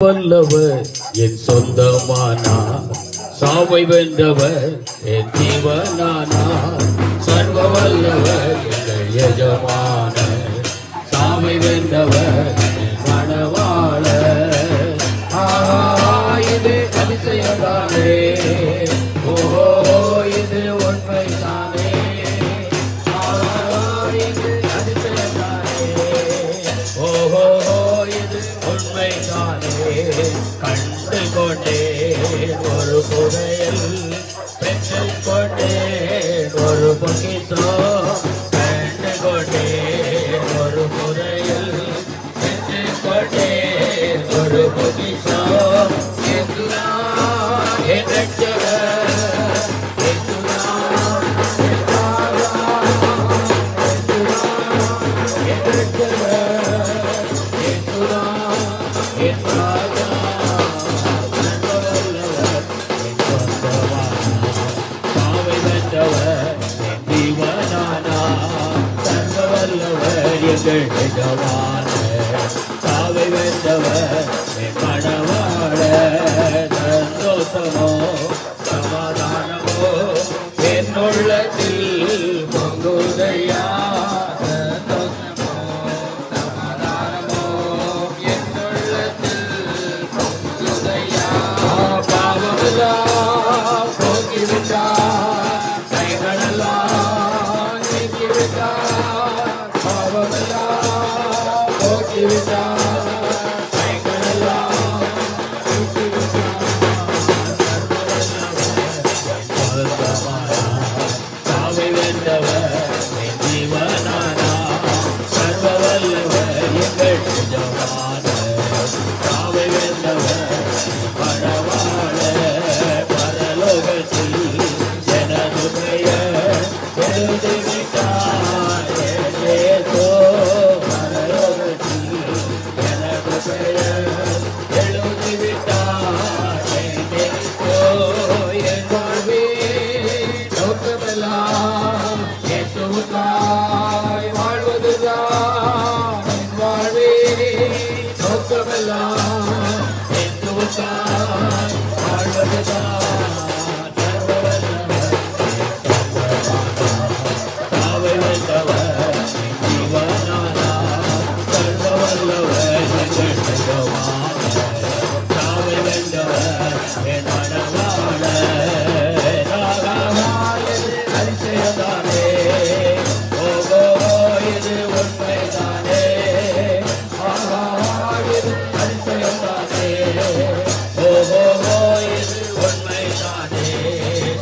வல்லவர் என் சொந்தமானார், சாவை வென்றவர் என் ஜீவனானார். சர்வ வல்லவர் எங்கள் எஜமானர், சாவை வென்றவர் என் மணவாளர். இது அதிசயம்தானே, ஓஹோ இது உண்மைதானே, இது அதிசயம்தானே, ஓஹோ இது உண்மைதானே. கண்டு கொண்டேன் ஒரு புதையல், பெற்றுக் கொண்டேன் ஒரு பொக்கிஷம். கண்டு கொண்டேன் ஒரு புதையல், பெற்றுக் கொண்டேன் ஒரு பொக்கிஷம். இயேசுதான் என் ரட்சகர், இயேசுதான் என் ராஜா, இயேசுதான் என் ரட்சகர், இயேசுதான் என் ராஜா. சாவை வென்றவர் என் ஜீவனானார், சர்வ வல்லவர் எங்கள் எஜமானர். சாவை வென்றவர் என் மணவாளர். சந்தோஷமோ சமாதானமோ என் உள்ளத்தில் பொங்குதையா. சந்தோஷமோ சமாதானமோ என் உள்ளத்தில் பொங்குதையா. பாவமெல்லாம் போக்கிவிட்டார், கைகளெல்லாம் நீக்கிவிட்டார். பாவமெல்லாம் போக்கிவிட்டார், கைகளெல்லாம் நீக்கிவிட்டார். சாவை வென்றவர் என் ஜீவனானார், சர்வ வல்லவர் எங்கள் எஜமானர். சாவை வென்றவர் மணவாளர். பரலோகத்தில் எனது பெயர் எழுதிவிட்டார் இயேசு. பரலோகத்தில் எனது பெயர் எழுதிவிட்டார் இயேசு. என் வாழ்வில் நோக்கமெல்லாம் இயேசுவுக்காய் வாழ்வதுதான். என் வாழ்வில் நோக்கமெல்லாம் இயேசுவுக்காய் வாழ்வதுதான். சர்வ வல்லவர் சாவை வென்றவர் என் ஜீவனானார், சர்வ வல்லவர் எங்கள் எஜமானர். சாவை வென்றவர் என் மணவாளர். அதிசயம்தானே, ஓகோ இது உண்மைதானே, ஆஹா இது அதிசயம்தானே, ஓஹோ இது உண்மைதானே.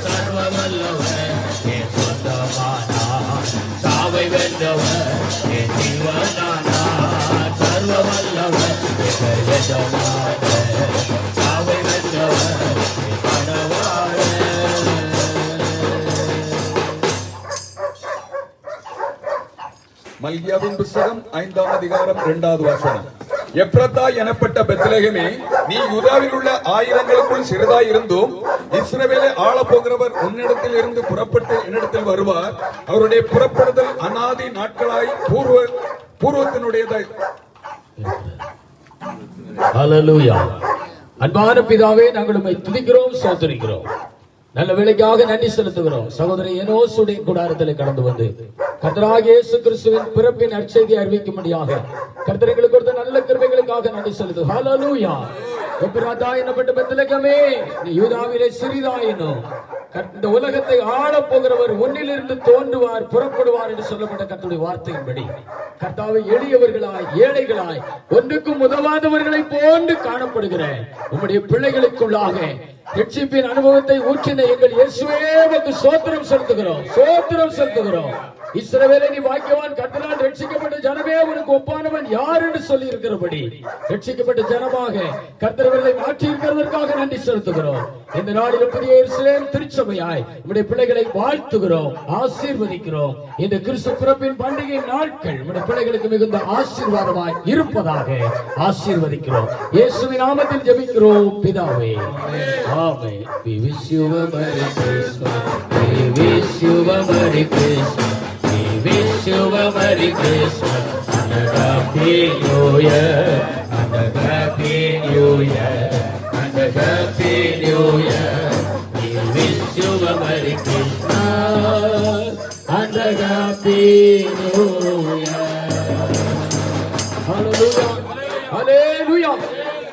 சர்வ வல்லவர் என் சொந்தமானார், சாவை வென்றவர் என் ஜீவனானார். சர்வ வல்லவர் எங்கள் எஜமானர், சாவை வென்றவர் என் மணவாளர். மல்கியாவின் புஸ்தகம் 5ஆம் அதிகாரம் 2வது வசனம். எப்ரத்தா எனப்பட்ட பெத்லகேமே, நீ யூதாவில் உள்ள ஆயிரங்களுக்குள் சிறிதாய் இருந்தும் இஸ்ரவேலை ஆளப் போகிறவர் உன்னிடத்தில் இருந்து புறப்பட்டு என்னிடத்தில் வருவார். அவருடைய புறப்படுதல் அநாதி நாட்களாய் பூர்வத்தினுடையதாய். ஹல்லேலூயா. அன்பான பிதாவே, நாங்கள் உம்மை துதிக்கிறோம், ஸ்தோத்திரிக்கிறோம். நல்ல வேளைக்காக நன்றி செலுத்துகிறோம். சகோதரி எனோசுடைய கூடாரத்தில் கடந்து வந்து கர்த்தராகிய இயேசு கிறிஸ்துவின் பிறப்பின் நற்செய்தியை அறிவிக்கும்படியாக கர்த்தர் எங்களுக்கு கொடுத்த நல்ல கிருபைகளுக்காக நன்றி செலுத்துகிறோம். ஹல்லேலூயா. எப்ராத்தா எனப்பட்ட பெத்லகேமே, நீ யூதாவிலே சிறிதாயினும் இந்த உலகத்தை ஆளப் போகிறவர் உன்னிலிருந்து தோன்றுவார், புறப்படுவார் என்று சொல்லப்பட்ட கர்த்தருடைய வார்த்தையின்படி கர்த்தாவை எளியவர்களாய், ஏழைகளாய், ஒன்றுக்கும் உதவாதவர்களை போன்று காணப்படுகிற உம்முடைய பிள்ளைகளுக்குள்ளாக ரட்சிப்பின் அனுபவத்தை ஊற்றின எங்கள் இயேசுவே உமக்கு ஸ்தோத்திரம் செலுத்துகிறோம், ஸ்தோத்திரம் செலுத்துகிறோம். இஸ்ரவேலே, நீ பாக்கியவான், கர்த்தரால் ரட்சிக்கப்பட்ட ஜனமே உனக்கு ஒப்பானவன் யார் என்று சொல்லி இருக்கிறபடி ரட்சிக்கப்பட்ட ஜனமாக கர்த்தர்களை மாற்றி இருக்கிறதற்காக நன்றி செலுத்துகிறோம். இந்த நாளில் புதிய எருசலேம் திருச்சபையாய் உம்முடைய பிள்ளைகளை வாழ்த்துகிறோம், ஆசீர்வதிக்கிறோம். இந்த கிறிஸ்து பிறப்பின் பண்டிகை நாட்கள் உம்முடைய பிள்ளைகளுக்கு மிகுந்த ஆசீர்வாதமாய் இருப்பதாக ஆசீர்வதிக்கிறோம். இயேசுவின் நாமத்தில் ஜெபிக்கிறோம் பிதாவே, ஆமென். We wish you a Merry Christmas. We wish you a Merry Christmas. We wish you a Merry Christmas and a Happy New Year. And Happy New Year, and a Happy New Year. We wish you a Merry Christmas and a Happy New Year. Hallelujah. Hallelujah.